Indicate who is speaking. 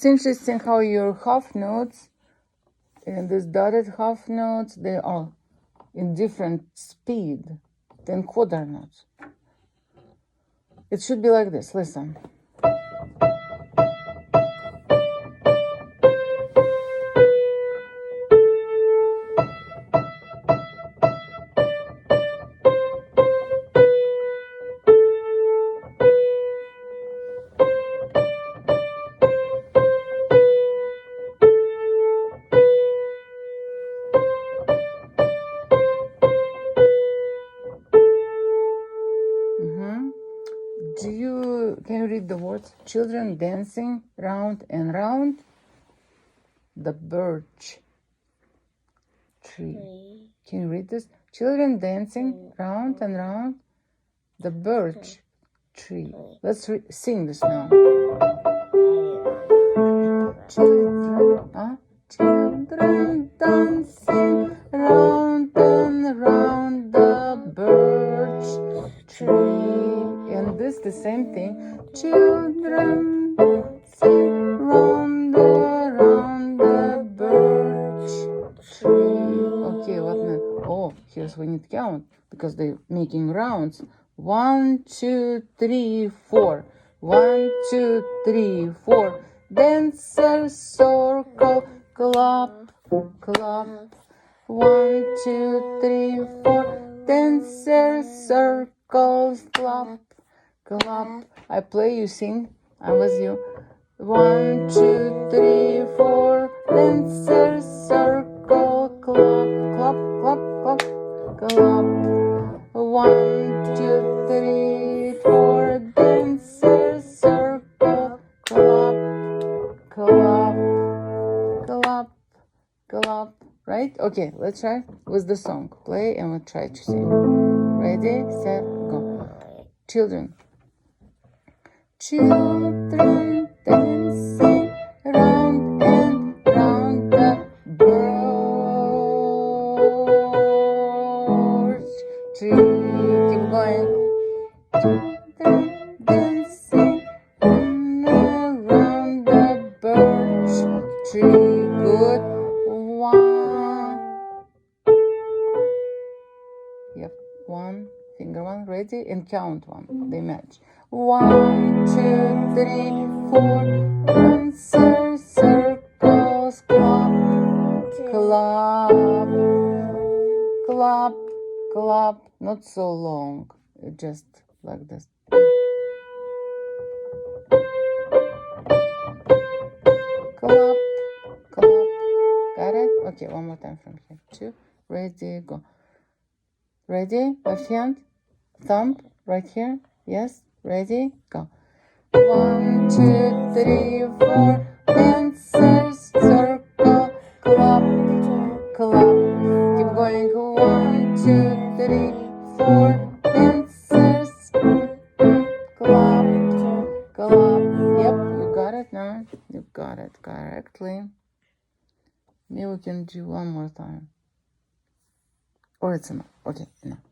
Speaker 1: It's interesting how your half notes and these dotted half notes, they are in different speed than quarter notes. It should be like this. Listen. Can you read the words? Children dancing round and round the birch tree. Can you read this? Children dancing round and round the birch tree. Let's sing this now. Children dancing round and round the birch tree. And this the same thing. Children dancing round the birch tree. Okay, what now? Oh, here's we need to count because they're making rounds. 1, 2, 3, 4. 1, 2, 3, 4. Dancers circle, clap, clap. 1, 2, 3, 4. Dancers circles, clap, clap. I play, you sing. I'm with you. 1, 2, 3, 4. Dancers circle, clap, clap, clap, clap, clap. 1, 2, 3, 4. Dancers circle, clap, clap, clap, clap. Right? Okay, let's try with the song. Play and we'll try to sing. Ready, set, go. Children. Children dancing round and round the birch tree. Keep going. Children dancing around the birch tree. Good. 1. Yep. 1. Finger 1. Ready? And count 1. They match. 1, 2, 3, 4. Dancers circles, clap, clap, clap, clap. Not so long. Just like this. Clap, clap. Got it? Okay, one more time from here. 2. Ready, go. Ready? Left hand. Thumb right here. Yes. Ready? Go. 1, 2, 3, 4. Dancers circle, clap, clap. Keep going. 1, 2, 3, 4. Dancers clap, clap. Yep, you got it now. You got it correctly. Maybe we can do one more time. Or it's enough. Okay, enough.